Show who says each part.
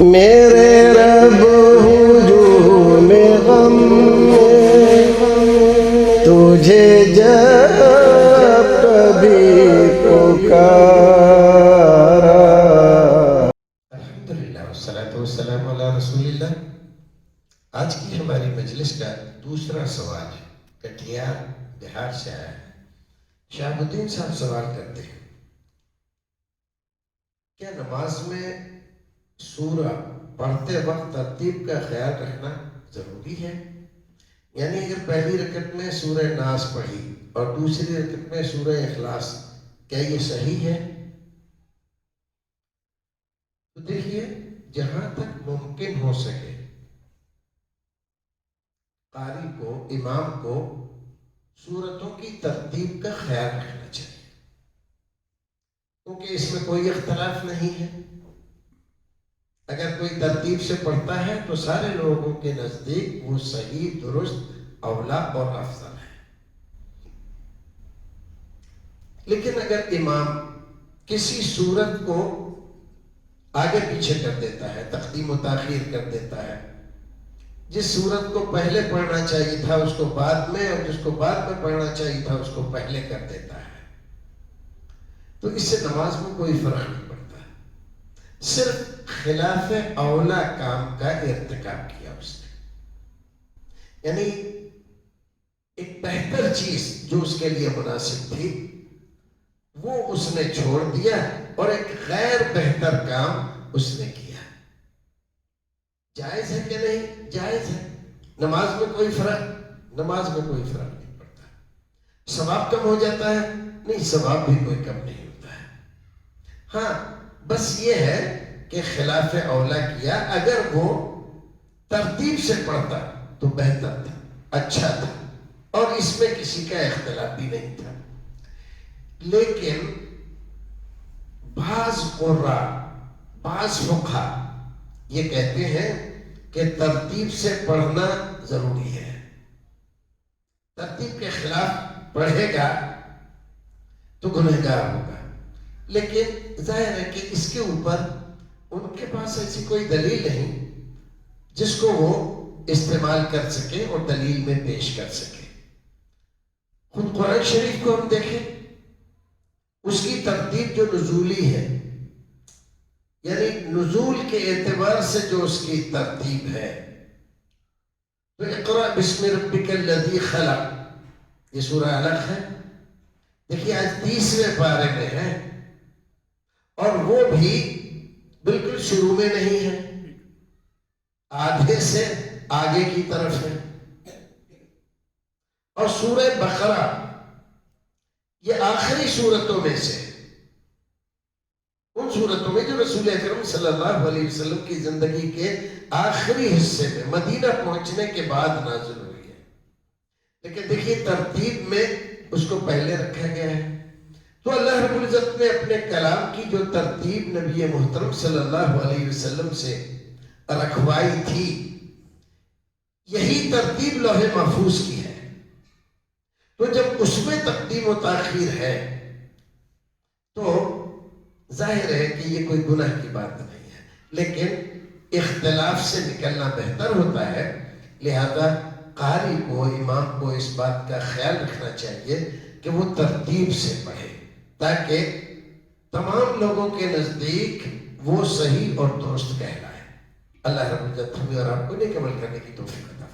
Speaker 1: میرے رب ہجوم غم میں تجھے جب کبھی پکارا۔
Speaker 2: الحمدللہ والصلاة والسلام علی رسول اللہ۔ آج کی ہماری مجلس کا دوسرا سوال ہے، کٹیہار بہار سے آیا ہے۔ شہاب الدین صاحب سوال کرتے ہیں، کیا نماز میں سورہ پڑھتے وقت ترتیب کا خیال رکھنا ضروری ہے؟ یعنی اگر پہلی رکعت میں سورہ ناس پڑھی اور دوسری رکعت میں سورہ اخلاص، کیا یہ صحیح ہے؟ تو دیکھیے، جہاں تک ممکن ہو سکے قاری کو، امام کو سورتوں کی ترتیب کا خیال رکھنا چاہیے، کیونکہ اس میں کوئی اختلاف نہیں ہے۔ اگر کوئی ترتیب سے پڑھتا ہے تو سارے لوگوں کے نزدیک وہ صحیح، درست، اولا اور افضل ہے۔ لیکن اگر امام کسی سورت کو آگے پیچھے کر دیتا ہے، تقدیم و تاخیر کر دیتا ہے، جس سورت کو پہلے پڑھنا چاہیے تھا اس کو بعد میں، اور جس کو بعد میں پڑھنا چاہیے تھا اس کو پہلے کر دیتا ہے، تو اس سے نماز میں کوئی فرق نہیں پڑتا، صرف خلاف اولا کام کا ارتکاب کیا اس نے۔ یعنی ایک بہتر چیز جو اس کے لیے مناسب تھی وہ اس نے چھوڑ دیا، اور ایک غیر بہتر کام اس نے کیا۔ جائز ہے کہ نہیں؟ جائز ہے۔ نماز میں کوئی فرق نہیں پڑتا۔ ثواب کم ہو جاتا ہے؟ نہیں، ثواب بھی کوئی کم نہیں ہوتا ہے۔ ہاں، بس یہ ہے کہ خلاف اولا کیا۔ اگر وہ ترتیب سے پڑھتا تو بہتر تھا، اچھا تھا، اور اس میں کسی کا اختلاف بھی نہیں تھا۔ لیکن بعض قراء، بعض فقہا یہ کہتے ہیں کہ ترتیب سے پڑھنا ضروری ہے۔ ترتیب کے خلاف پڑھے گا تو گنہگار ہوگا۔ لیکن ظاہر ہے کہ اس کے اوپر ان کے پاس ایسی کوئی دلیل نہیں جس کو وہ استعمال کر سکے اور دلیل میں پیش کر سکے۔ خود قرآن شریف کو ہم دیکھیں، اس کی ترتیب جو نزولی ہے، یعنی نزول کے اعتبار سے جو اس کی ترتیب ہے، تو اقرأ بسم ربک الذی خلق، یہ سورہ علق ہے۔ دیکھیے آج 30ویں پارے میں ہے، اور وہ بھی بالکل شروع میں نہیں ہے، آدھے سے آگے کی طرف ہے۔ اور سورہ بقرہ یہ آخری سورتوں میں سے، ان سورتوں میں جو رسول اکرم صلی اللہ علیہ وسلم کی زندگی کے آخری حصے میں مدینہ پہنچنے کے بعد نازل ہوئی ہے۔ لیکن دیکھیے ترتیب میں اس کو پہلے رکھا گیا ہے۔ تو اللہ رب العزت نے اپنے کلام کی جو ترتیب نبی محترم صلی اللہ علیہ وسلم سے رکھوائی تھی، یہی ترتیب لوح محفوظ کی ہے۔ تو جب اس میں تقدیم و تاخیر ہے تو ظاہر ہے کہ یہ کوئی گناہ کی بات نہیں ہے، لیکن اختلاف سے نکلنا بہتر ہوتا ہے۔ لہذا قاری کو، امام کو اس بات کا خیال رکھنا چاہیے کہ وہ ترتیب سے پڑھے، تاکہ تمام لوگوں کے نزدیک وہ صحیح اور درست کہلائے۔ اللہ رب العزت ہمیں اور آپ کو نیک عمل کرنے کی توفیق عطا فرمائے۔